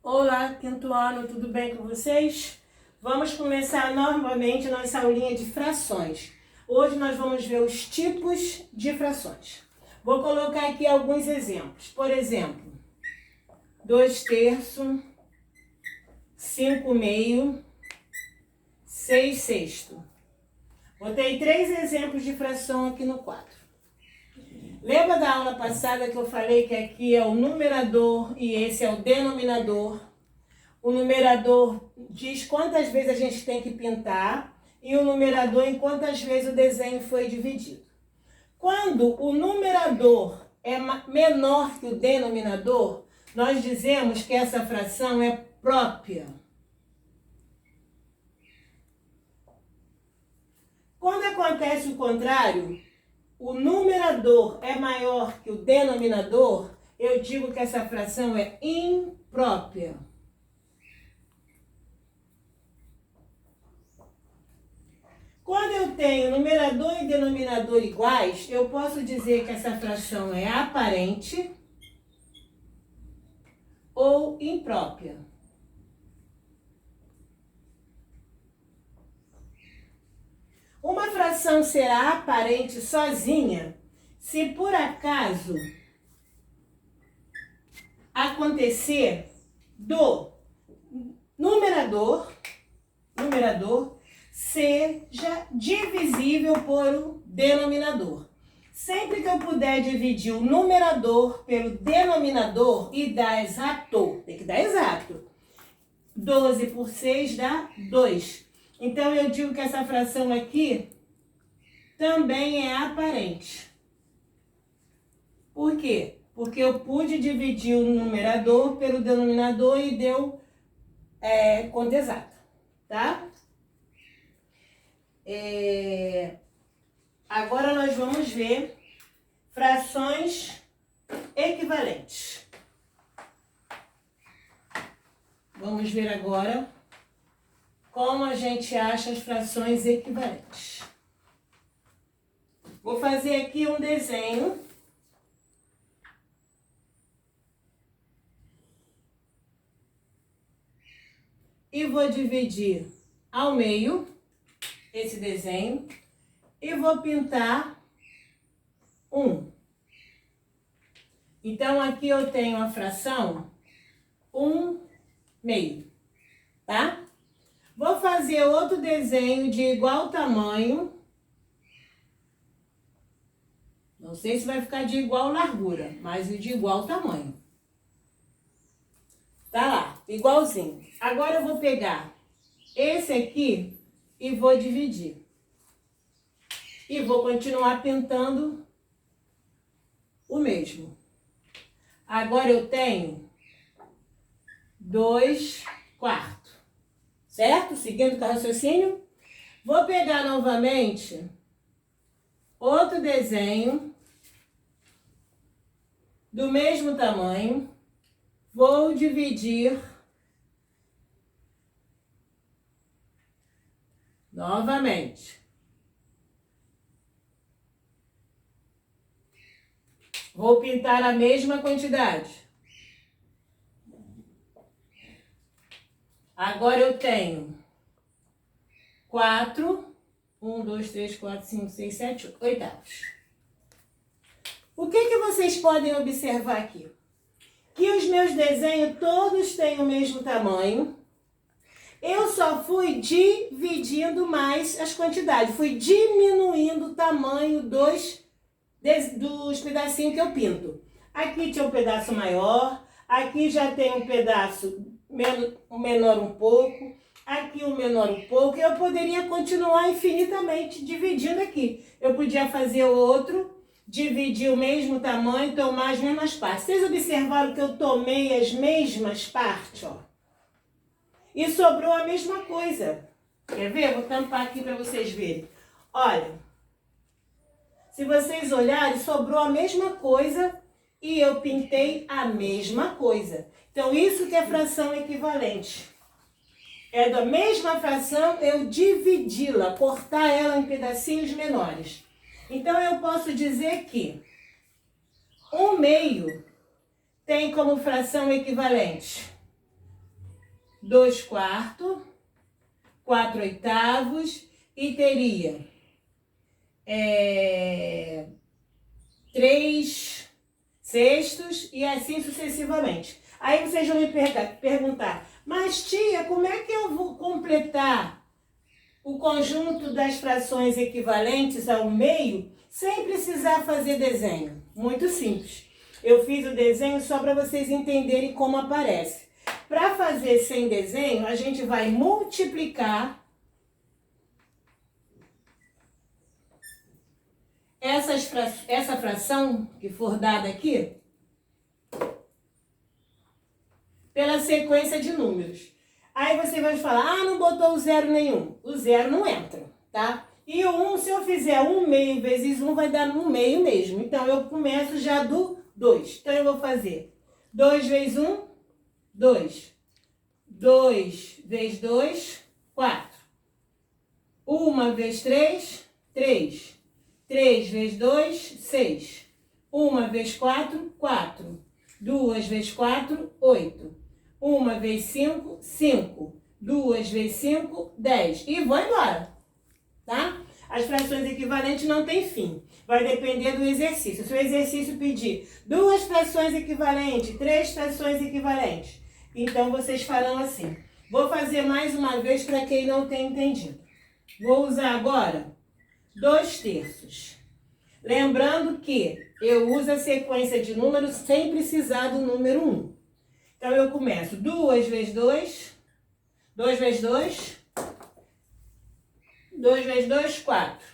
Olá, quinto ano, tudo bem com vocês? Vamos começar novamente nossa aulinha de frações. Hoje nós vamos ver os tipos de frações. Vou colocar aqui alguns exemplos. Por exemplo, 2/3, 5/2, 6/6. Botei 3 exemplos de fração aqui no quadro. Lembra da aula passada que eu falei que aqui é o numerador e esse é o denominador? O numerador diz quantas vezes a gente tem que pintar e o numerador em quantas vezes o desenho foi dividido. Quando o numerador é menor que o denominador, nós dizemos que essa fração é própria. Quando acontece o contrário, o numerador é maior que o denominador, eu digo que essa fração é imprópria. Quando eu tenho numerador e denominador iguais, eu posso dizer que essa fração é aparente ou imprópria. Uma fração será aparente sozinha se por acaso acontecer do numerador seja divisível por um denominador. Sempre que eu puder dividir o numerador pelo denominador e dar exato, tem que dar exato. 12 por 6 dá 2. Então, eu digo que essa fração aqui também é aparente. Por quê? Porque eu pude dividir o numerador pelo denominador e deu conta exata, tá? Agora nós vamos ver frações equivalentes. Vamos ver agora como a gente acha as frações equivalentes. Vou fazer aqui um desenho. E vou dividir ao meio esse desenho e vou pintar 1. Então, aqui eu tenho a fração 1/2, tá? Vou fazer outro desenho de igual tamanho. Não sei se vai ficar de igual largura, mas de igual tamanho. Tá lá, igualzinho. Agora eu vou pegar esse aqui e vou dividir. E vou continuar pintando o mesmo. Agora eu tenho 2/4. Certo? Seguindo com o raciocínio. Vou pegar novamente outro desenho do mesmo tamanho. Vou dividir novamente. Vou pintar a mesma quantidade. Agora eu tenho 4, 1, 2, 3, 4, 5, 6, 7, 8 oitavos. O que vocês podem observar aqui? Que os meus desenhos todos têm o mesmo tamanho. Eu só fui dividindo mais as quantidades, fui diminuindo o tamanho dos pedacinhos que eu pinto. Aqui tinha um pedaço maior, aqui já tem um pedaço menor um pouco, aqui um menor um pouco. Eu poderia continuar infinitamente dividindo aqui. Eu podia fazer outro, dividir o mesmo tamanho, tomar as mesmas partes. Vocês observaram que eu tomei as mesmas partes, ó? E sobrou a mesma coisa. Quer ver? Vou tampar aqui para vocês verem. Olha, se vocês olharem, sobrou a mesma coisa e eu pintei a mesma coisa. Então, isso que é fração equivalente. É da mesma fração, eu dividi-la, cortar ela em pedacinhos menores. Então, eu posso dizer que 1/2 tem como fração equivalente 2 quartos, 4 oitavos e teria 3 sextos e assim sucessivamente. Aí vocês vão me perguntar, mas tia, como é que eu vou completar o conjunto das frações equivalentes ao meio sem precisar fazer desenho? Muito simples. Eu fiz o desenho só para vocês entenderem como aparece. Para fazer sem desenho, a gente vai multiplicar essa fração que for dada aqui pela sequência de números. Aí você vai falar, ah, não botou o zero nenhum. O zero não entra, tá? E o 1, se eu fizer 1 meio vezes 1, vai dar 1 meio mesmo. Então, eu começo já do 2. Então, eu vou fazer 2 vezes 1, 2. 2 vezes 2, 4. 1 vezes 3, 3. 3 vezes 2, 6. 1 vezes 4, 4. 2 vezes 4, 8. 1 vezes 5, 5. 2 vezes 5, 10. E vou embora, tá? As frações equivalentes não tem fim. Vai depender do exercício. Se o exercício pedir 2 frações equivalentes, 3 frações equivalentes, então vocês farão assim. Vou fazer mais uma vez para quem não tem entendido. Vou usar agora 2 terços. Lembrando que eu uso a sequência de números sem precisar do número 1. Então, eu começo 2 vezes 2, 2 vezes 2, 2 vezes 2, 4.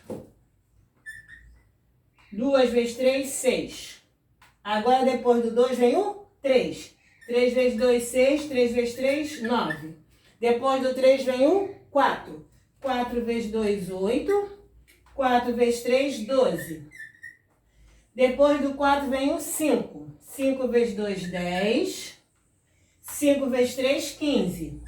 2 vezes 3, 6. Agora, depois do 2, vem o 3. 3 vezes 2, 6. 3 vezes 3, 9. Depois do 3, vem o 4. 4 vezes 2, 8. 4 vezes 3, 12. Depois do 4, vem o 5. 5 vezes 2, 10. 5 vezes 3, 15.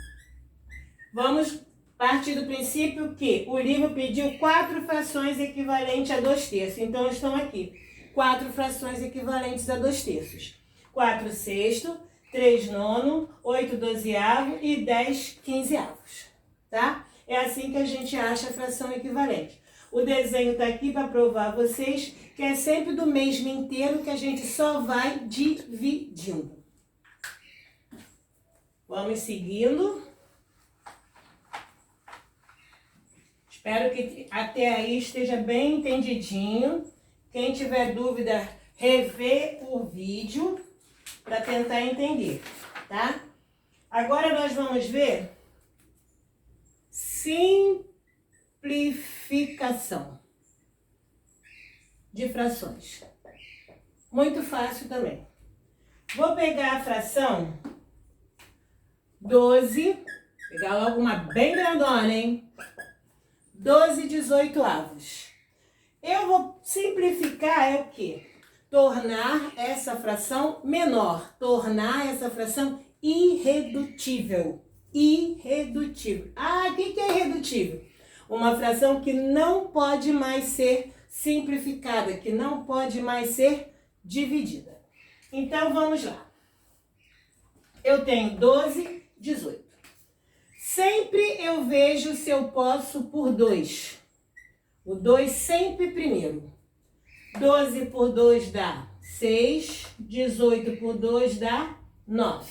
Vamos partir do princípio que o livro pediu 4 frações equivalentes a 2 terços. Então, estão aqui 4 frações equivalentes a 2 terços. 4 sexto, 3 nono, 8 dozeavo e 10 quinzeavos. Tá? É assim que a gente acha a fração equivalente. O desenho está aqui para provar a vocês que é sempre do mesmo inteiro que a gente só vai dividindo. Vamos seguindo. Espero que até aí esteja bem entendidinho. Quem tiver dúvida, revê o vídeo para tentar entender, tá? Agora nós vamos ver simplificação de frações. Muito fácil também. Vou pegar a fração 12, pegar logo uma bem grandona, hein? 12 18avos. Eu vou simplificar é o quê? Tornar essa fração menor, tornar essa fração irredutível. Irredutível. Ah, o que é irredutível? Uma fração que não pode mais ser simplificada, que não pode mais ser dividida. Então, vamos lá. Eu tenho 12, 18. Sempre eu vejo se eu posso por 2. O 2 sempre primeiro. 12 por 2 dá 6. 18 por 2 dá 9.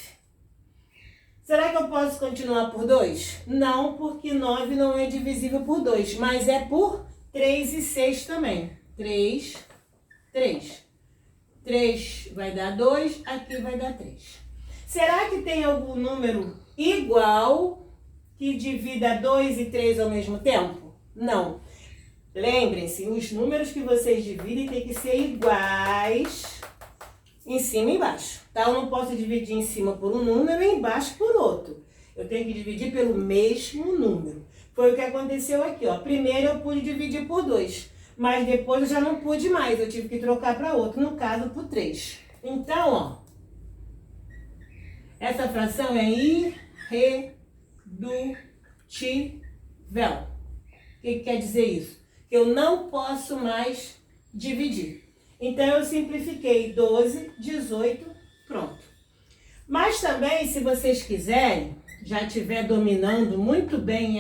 Será que eu posso continuar por 2? Não, porque 9 não é divisível por 2, mas é por 3 e 6 também. 3, 3. 3 vai dar 2, aqui vai dar 3. Será que tem algum número igual que divida 2 e 3 ao mesmo tempo? Não. Lembrem-se, os números que vocês dividem tem que ser iguais em cima e embaixo, tá? Eu não posso dividir em cima por um número e embaixo por outro. Eu tenho que dividir pelo mesmo número. Foi o que aconteceu aqui, ó. Primeiro eu pude dividir por 2, mas depois eu já não pude mais. Eu tive que trocar para outro, no caso por 3. Então, ó, essa fração é irredutível. O que quer dizer isso? Que eu não posso mais dividir. Então, eu simplifiquei 12, 18, pronto. Mas também, se vocês quiserem, já estiver dominando muito bem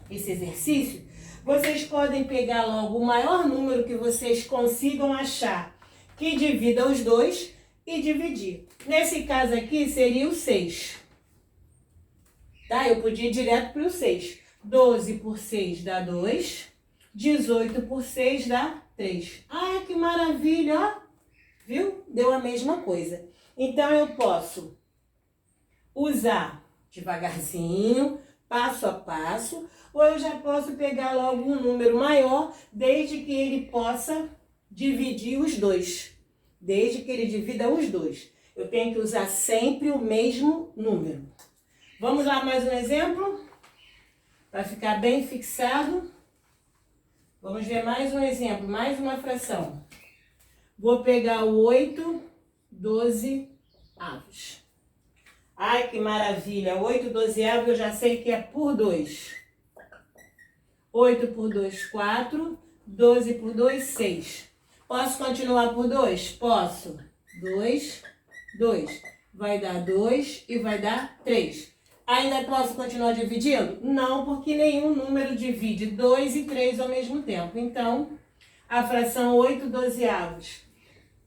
esse exercício, vocês podem pegar logo o maior número que vocês consigam achar que divida os dois e dividir. Nesse caso aqui seria o 6. Tá? Eu podia ir direto para o 6. 12 por 6 dá 2. 18 por 6 dá 3. Ah, que maravilha, ó. Viu? Deu a mesma coisa. Então, eu posso usar devagarzinho, passo a passo, ou eu já posso pegar logo um número maior, desde que ele possa dividir os dois. Desde que ele divida os dois. Eu tenho que usar sempre o mesmo número. Vamos lá, mais um exemplo? Para ficar bem fixado. Vamos ver mais um exemplo, mais uma fração. Vou pegar o 8/12. Ai, que maravilha! 8/12 eu já sei que é por 2. 8 por 2, 4. 12 por 2, 6. Posso continuar por 2? Posso. 2, 2. Vai dar 2 e vai dar 3. Ainda posso continuar dividindo? Não, porque nenhum número divide 2 e 3 ao mesmo tempo. Então, a fração 8/12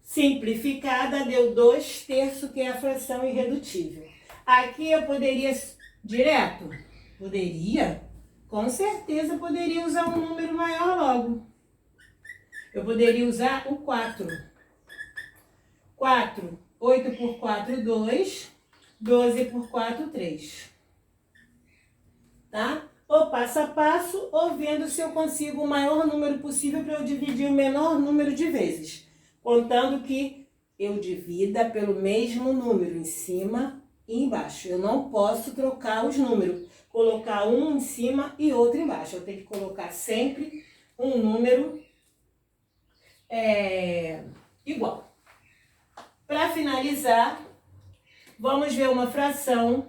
simplificada deu 2/3, que é a fração irredutível. Aqui eu poderia direto? Poderia? Com certeza poderia usar um número maior logo. Eu poderia usar o 4. 4, 8 por 4, 2. 12 por 4, 3. Tá? Ou passo a passo, ou vendo se eu consigo o maior número possível para eu dividir o menor número de vezes. Contando que eu divida pelo mesmo número, em cima e embaixo. Eu não posso trocar os números, colocar um em cima e outro embaixo. Eu tenho que colocar sempre um número igual. Para finalizar, vamos ver uma fração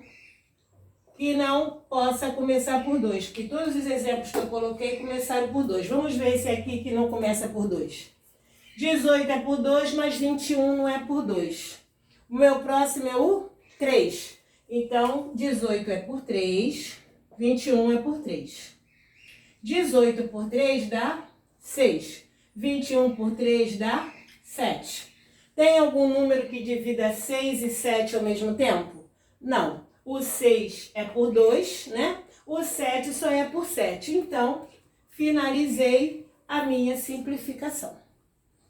que não possa começar por 2, porque todos os exemplos que eu coloquei começaram por 2. Vamos ver esse aqui que não começa por 2. 18 é por 2, mas 21 não é por 2. O meu próximo é o 3. Então, 18 é por 3, 21 é por 3. 18 por 3 dá 6. 21 por 3 dá 7. Tem algum número que divida 6 e 7 ao mesmo tempo? Não. O 6 é por 2, né? O 7 só é por 7. Então, finalizei a minha simplificação,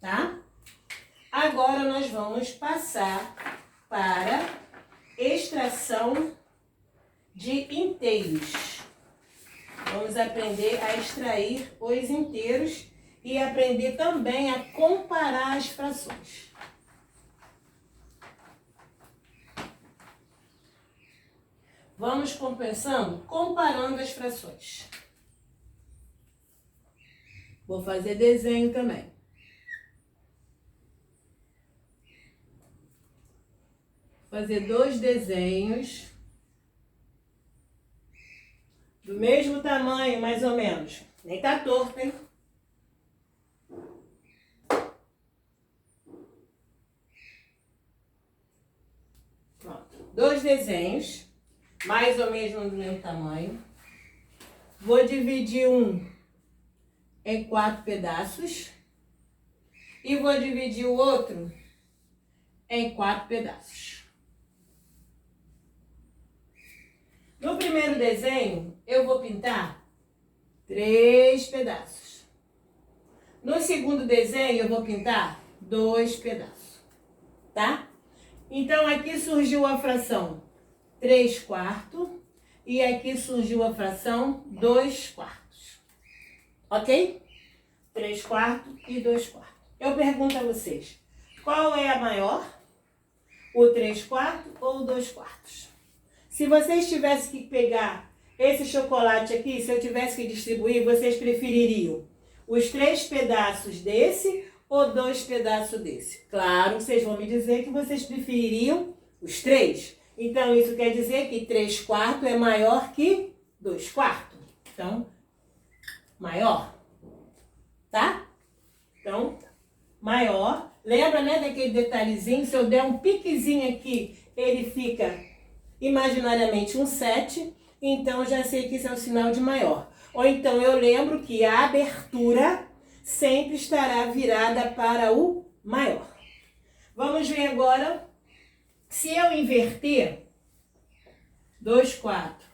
tá? Agora, nós vamos passar para extração de inteiros. Vamos aprender a extrair os inteiros e aprender também a comparar as frações. Vamos compensando, comparando as frações. Vou fazer desenho também. Fazer 2 desenhos do mesmo tamanho, mais ou menos. Nem tá torto, hein? Pronto. 2 desenhos, mais ou menos do mesmo tamanho. Vou dividir um em 4 pedaços. E vou dividir o outro em 4 pedaços. No primeiro desenho, eu vou pintar 3 pedaços. No segundo desenho, eu vou pintar 2 pedaços, tá? Então, aqui surgiu a fração 3/4 e aqui surgiu a fração 2/4. Ok? 3/4 e 2/4. Eu pergunto a vocês, qual é a maior? O 3/4 ou o 2/4? Se vocês tivessem que pegar esse chocolate aqui, se eu tivesse que distribuir, vocês prefeririam os 3 pedaços desse ou 2 pedaços desse? Claro que vocês vão me dizer que vocês prefeririam os 3. Então, isso quer dizer que 3/4 é maior que 2/4. Então, maior, tá? Então, maior. Lembra, né, daquele detalhezinho? Se eu der um piquezinho aqui, ele fica imaginariamente um 7, então eu já sei que esse é o sinal de maior. Ou então eu lembro que a abertura sempre estará virada para o maior. Vamos ver agora, se eu inverter 2, 4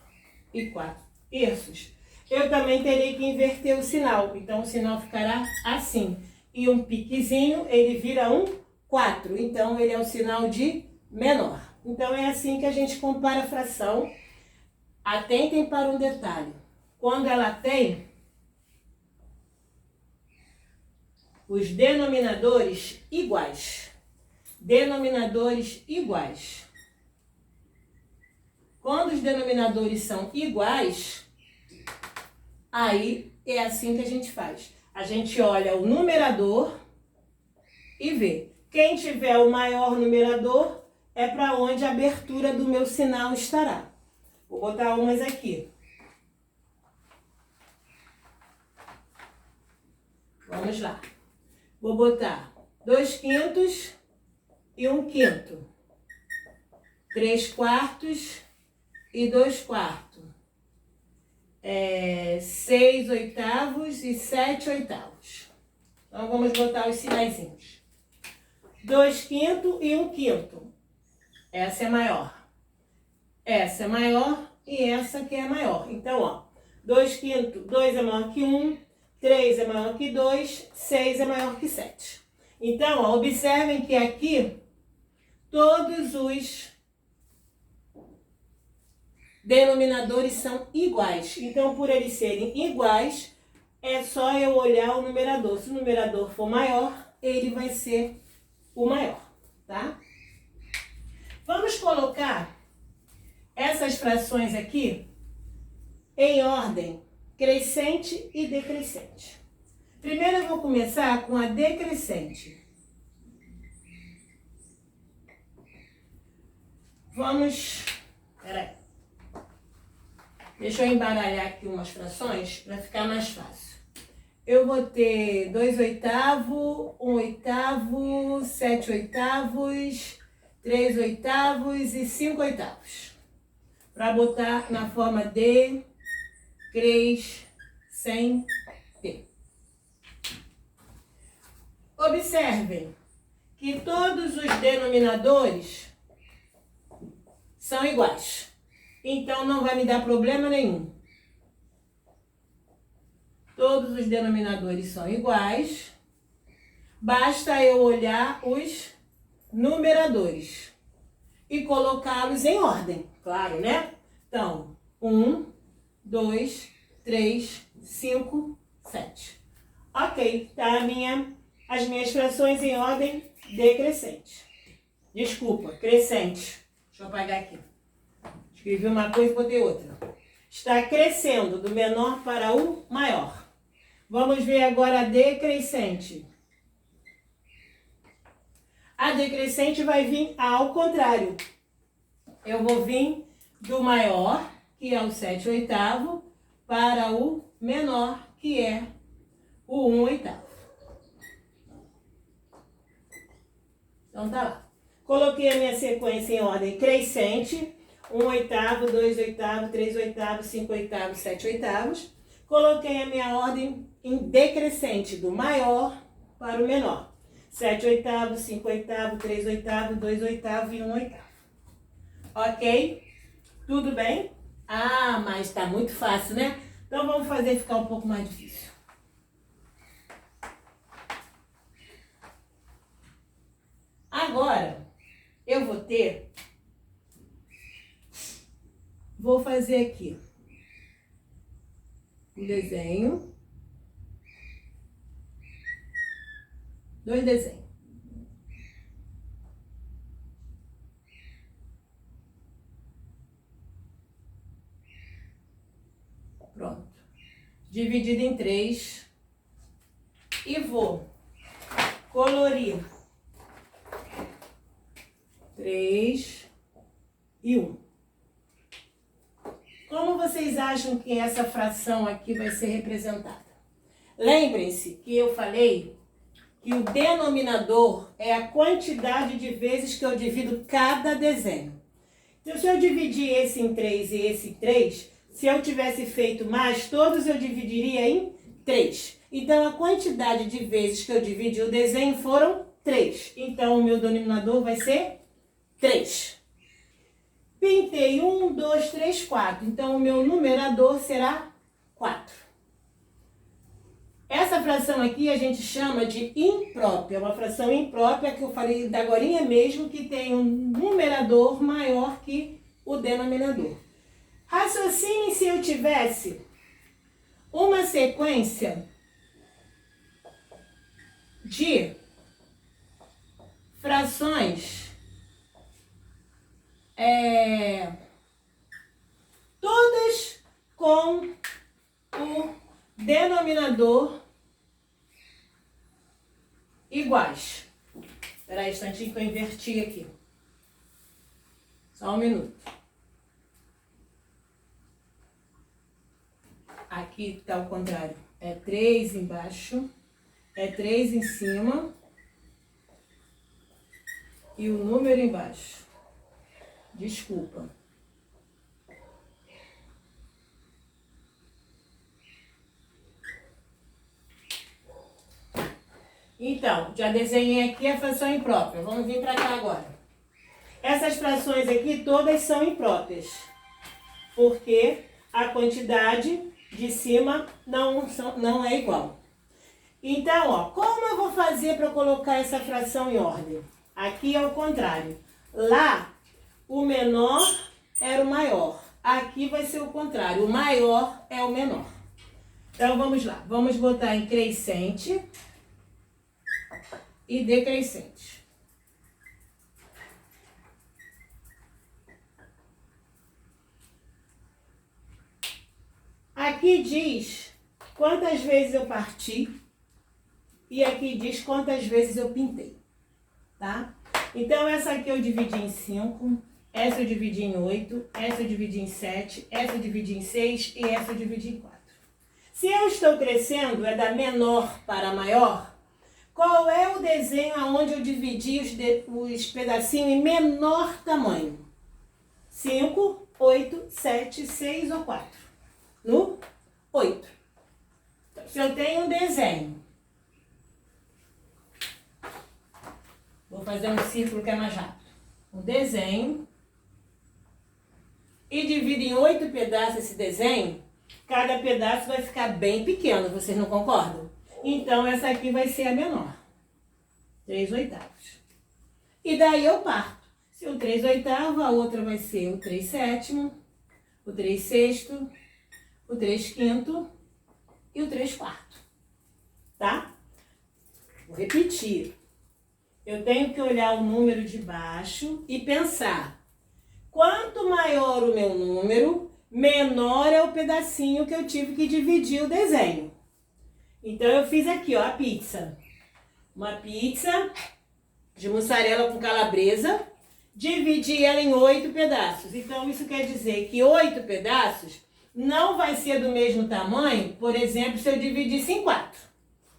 e 4 terços, eu também terei que inverter o sinal. Então o sinal ficará assim. E um piquezinho, ele vira um 4. Então ele é o sinal de menor. Então é assim que a gente compara a fração. Atentem para um detalhe. Quando ela tem os denominadores iguais. Denominadores iguais. Quando os denominadores são iguais, aí é assim que a gente faz. A gente olha o numerador e vê. Quem tiver o maior numerador é para onde a abertura do meu sinal estará. Vou botar umas aqui. Vamos lá. Vou botar 2/5 e 1/5. 3/4 e 2/4. 6/8 e 7/8. Então vamos botar os sinaizinhos. 2/5 e 1/5. Essa é maior. Essa é maior e essa aqui é maior. Então, ó, 2/5, 2 é maior que 1, 3 é maior que 2, 6 é maior que 7. Então, ó, observem que aqui todos os denominadores são iguais. Então, por eles serem iguais, é só eu olhar o numerador. Se o numerador for maior, ele vai ser o maior, tá? Vamos colocar essas frações aqui em ordem crescente e decrescente. Primeiro eu vou começar com a decrescente. Vamos... Peraí. Deixa eu embaralhar aqui umas frações para ficar mais fácil. Eu vou ter 2/8, 1/8, 7/8, 3/8 e 5/8. Para botar na forma de crescente. Observem que todos os denominadores são iguais. Então não vai me dar problema nenhum. Todos os denominadores são iguais. Basta eu olhar os numeradores e colocá-los em ordem, claro, né? Então, 1, 2, 3, 5, 7. Ok, tá as minhas frações em ordem decrescente. Desculpa, crescente. Deixa eu apagar aqui. Escrevi uma coisa e botei outra. Está crescendo do menor para o maior. Vamos ver agora a decrescente. A decrescente vai vir ao contrário. Eu vou vir do maior, que é o 7/8, para o menor, que é o 1/8. Então tá lá. Coloquei a minha sequência em ordem crescente. 1/8, 2/8, 3/8, 5/8, 7/8. Coloquei a minha ordem em decrescente, do maior para o menor. 7/8, 5/8, 3/8, 2/8 e 1/8. Ok? Tudo bem? Ah, mas tá muito fácil, né? Então vamos fazer ficar um pouco mais difícil. Agora, eu vou fazer aqui um desenho. 2 desenhos. Pronto. Dividido em 3. E vou colorir 3 e 1. Como vocês acham que essa fração aqui vai ser representada? Lembrem-se que eu falei que o denominador é a quantidade de vezes que eu divido cada desenho. Se eu dividir esse em 3 e esse em 3, se eu tivesse feito mais, todos eu dividiria em 3. Então, a quantidade de vezes que eu dividi o desenho foram 3. Então, o meu denominador vai ser 3. Pintei 1, 2, 3, 4. Então, o meu numerador será 4. Essa fração aqui a gente chama de imprópria. É uma fração imprópria que eu falei da agorinha mesmo, que tem um numerador maior que o denominador. Raciocine se eu tivesse uma sequência de frações todas com o denominador iguais. Espera aí um instantinho que eu inverti aqui. Só um minuto. Aqui está o contrário. É 3 embaixo, é 3 em cima e o número embaixo. Desculpa. Então, já desenhei aqui a fração imprópria. Vamos vir para cá agora. Essas frações aqui todas são impróprias, porque a quantidade de cima não é igual. Então, ó, como eu vou fazer para colocar essa fração em ordem? Aqui é o contrário. Lá, o menor era o maior. Aqui vai ser o contrário. O maior é o menor. Então, vamos lá. Vamos botar em crescente e decrescente. Aqui diz quantas vezes eu parti e aqui diz quantas vezes eu pintei, tá? Então, essa aqui eu dividi em 5, essa eu dividi em 8, essa eu dividi em 7, essa eu dividi em 6 e essa eu dividi em 4. Se eu estou crescendo, é da menor para maior, qual é o desenho onde eu dividi os pedacinhos em menor tamanho? 5, 8, 7, 6 ou 4? No 8. Então, se eu tenho um desenho, vou fazer um círculo que é mais rápido. Um desenho, e divido em 8 pedaços esse desenho, cada pedaço vai ficar bem pequeno, vocês não concordam? Então, essa aqui vai ser a menor. 3/8. E daí eu parto. Se o 3/8, a outra vai ser o 3/7, o 3/6, o 3/5 e o 3/4. Tá? Vou repetir. Eu tenho que olhar o número de baixo e pensar. Quanto maior o meu número, menor é o pedacinho que eu tive que dividir o desenho. Então, eu fiz aqui, ó, a pizza. Uma pizza de mussarela com calabresa. Dividi ela em 8 pedaços. Então, isso quer dizer que 8 pedaços não vai ser do mesmo tamanho, por exemplo, se eu dividisse em 4,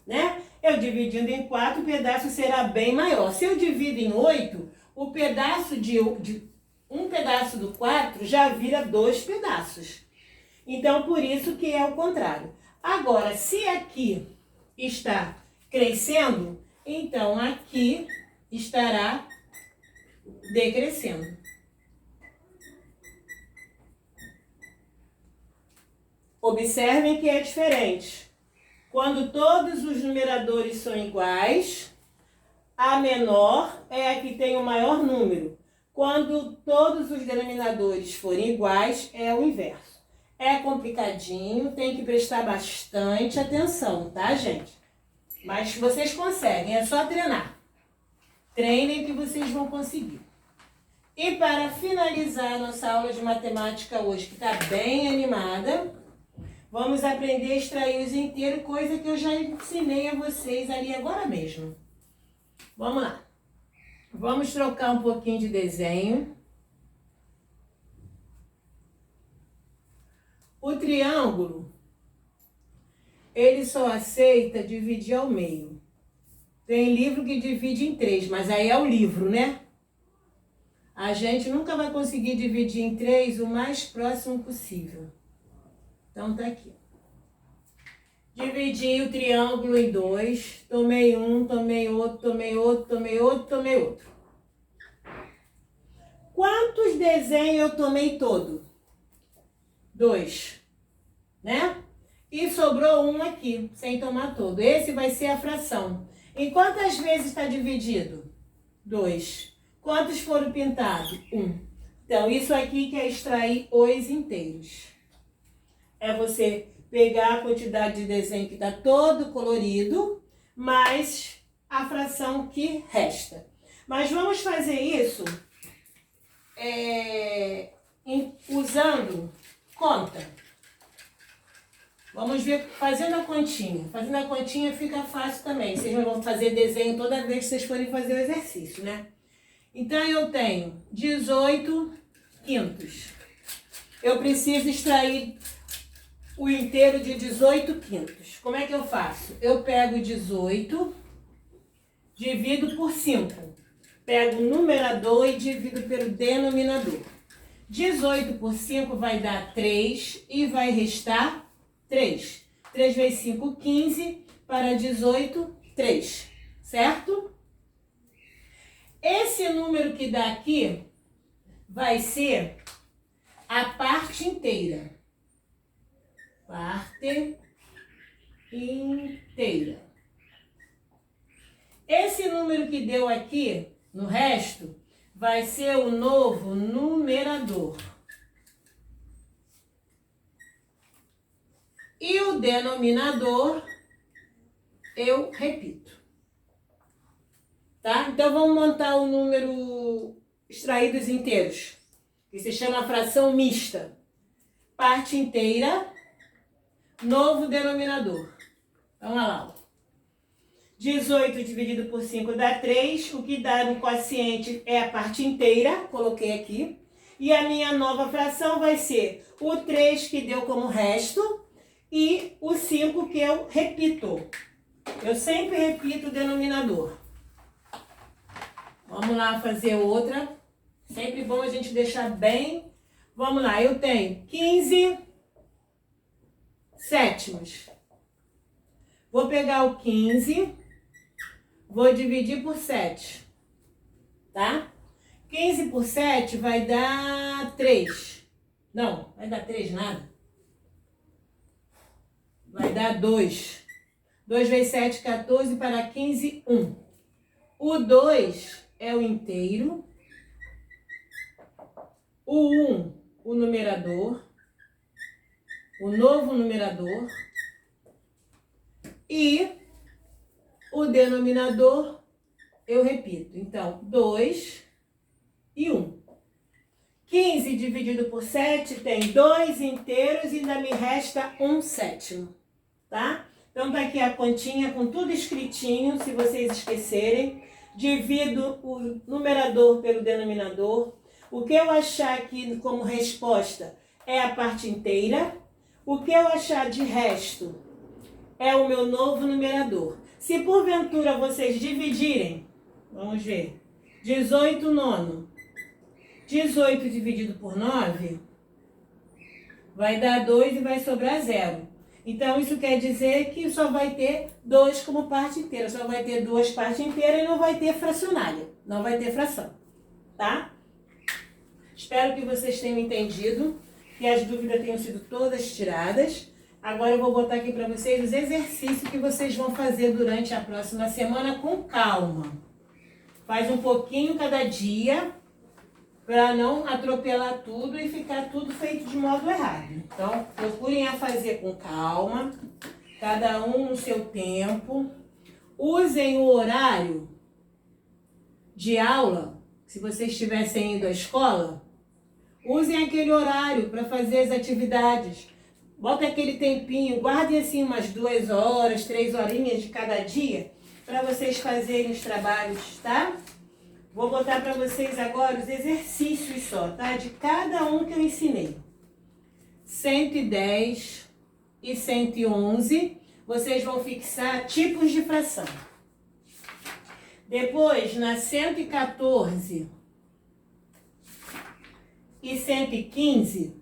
né? Eu dividindo em 4, o pedaço será bem maior. Se eu divido em 8, o pedaço um pedaço do 4 já vira 2 pedaços. Então, por isso que é o contrário. Agora, se aqui está crescendo, então aqui estará decrescendo. Observem que é diferente. Quando todos os numeradores são iguais, a menor é a que tem o maior número. Quando todos os denominadores forem iguais, é o inverso. É complicadinho, tem que prestar bastante atenção, tá, gente? Mas vocês conseguem, é só treinar. Treinem que vocês vão conseguir. E para finalizar a nossa aula de matemática hoje, que está bem animada, vamos aprender a extrair os inteiros, coisa que eu já ensinei a vocês ali agora mesmo. Vamos lá. Vamos trocar um pouquinho de desenho. O triângulo, ele só aceita dividir ao meio. Tem livro que divide em 3, mas aí é o livro, né? a gente nunca vai conseguir dividir em 3 o mais próximo possível. Então tá aqui. Dividi o triângulo em 2, tomei um, tomei outro, tomei outro, tomei outro, tomei outro. Quantos desenhos eu tomei todo? 2, né? E sobrou um aqui, sem tomar todo. Esse vai ser a fração. Em quantas vezes está dividido? 2. Quantos foram pintados? 1. Então, isso aqui que é extrair os inteiros. É você pegar a quantidade de desenho que está todo colorido, mais a fração que resta. Mas vamos fazer isso usando conta. Vamos ver fazendo a continha. Fazendo a continha fica fácil também. Vocês não vão fazer desenho toda vez que vocês forem fazer o exercício, né? Então, eu tenho 18 quintos. Eu preciso extrair o inteiro de 18 quintos. Como é que eu faço? Eu pego 18, divido por 5. Pego o numerador e divido pelo denominador. 18 por 5 vai dar 3 e vai restar 3. 3 vezes 5, 15. Para 18, 3. Certo? Esse número que dá aqui vai ser a parte inteira. Parte inteira. Esse número que deu aqui, no resto, vai ser o novo numerador. E o denominador, eu repito. Tá? Então, vamos montar o número extraídos inteiros, que se chama fração mista. Parte inteira, novo denominador. Vamos lá. 18 dividido por 5 dá 3. O que dá no quociente é a parte inteira. Coloquei aqui. E a minha nova fração vai ser o 3 que deu como resto e o 5 que eu repito. Eu sempre repito o denominador. Vamos lá fazer outra. Sempre bom a gente deixar bem. Vamos lá, eu tenho 15 sétimos. Vou pegar o 15, vou dividir por 7, tá? 15 por 7 vai dar 3. Não, vai dar 3 nada. Vai dar 2. 2 vezes 7, 14, para 15, 1. O 2 é o inteiro. O 1, o numerador. O novo numerador. E o denominador, eu repito. Então, 2 e 1. 15 dividido por 7 tem 2 inteiros e ainda me resta 1 sétimo, tá? Então, tá aqui a continha com tudo escritinho, se vocês esquecerem. Divido o numerador pelo denominador. O que eu achar aqui como resposta é a parte inteira. O que eu achar de resto é o meu novo numerador. Se porventura vocês dividirem, vamos ver, 18 nono. 18 dividido por 9 vai dar 2 e vai sobrar 0. Então, isso quer dizer que só vai ter 2 como parte inteira. Só vai ter 2 partes inteiras e não vai ter fracionária. Não vai ter fração, tá? Espero que vocês tenham entendido, que as dúvidas tenham sido todas tiradas. Agora eu vou botar aqui para vocês os exercícios que vocês vão fazer durante a próxima semana com calma. Faz um pouquinho cada dia, para não atropelar tudo e ficar tudo feito de modo errado. Então, procurem a fazer com calma, cada um no seu tempo. Usem o horário de aula, se vocês estivessem indo à escola, usem aquele horário para fazer as atividades. Bota aquele tempinho, guardem assim umas 2 horas, 3 horinhas de cada dia, para vocês fazerem os trabalhos, tá? Vou botar para vocês agora os exercícios só, tá? De cada um que eu ensinei. 110 e 111, vocês vão fixar tipos de fração. Depois, na 114, e 115,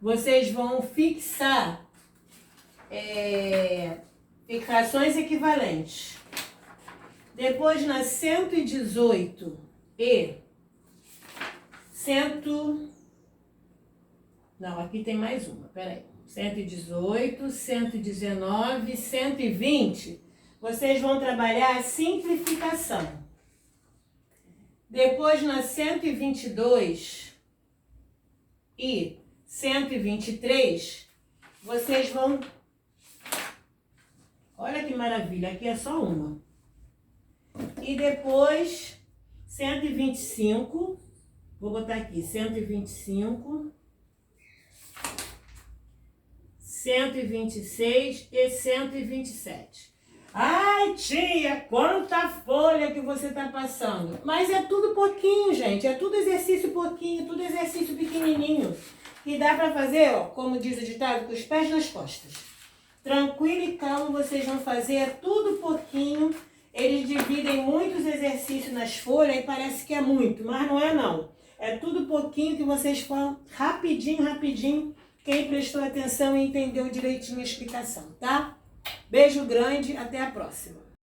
vocês vão fixar fixações equivalentes. Depois, na 118 e 100... Não, aqui tem mais uma, peraí. 118, 119, 120, vocês vão trabalhar a simplificação. Depois, na 122 e 123, vocês vão... Olha que maravilha, aqui é só uma. E depois, 125, vou botar aqui, 125, 126 e 127. Ai, tia, quanta folha que você tá passando. Mas é tudo pouquinho, gente. É tudo exercício pouquinho, tudo exercício pequenininho. E dá pra fazer, ó, como diz o ditado, com os pés nas costas. Tranquilo e calmo, vocês vão fazer, é tudo pouquinho. Eles dividem muitos exercícios nas folhas e parece que é muito, mas não é não. É tudo pouquinho que vocês falam rapidinho, rapidinho. Quem prestou atenção e entendeu direitinho a explicação, tá? Beijo grande, até a próxima.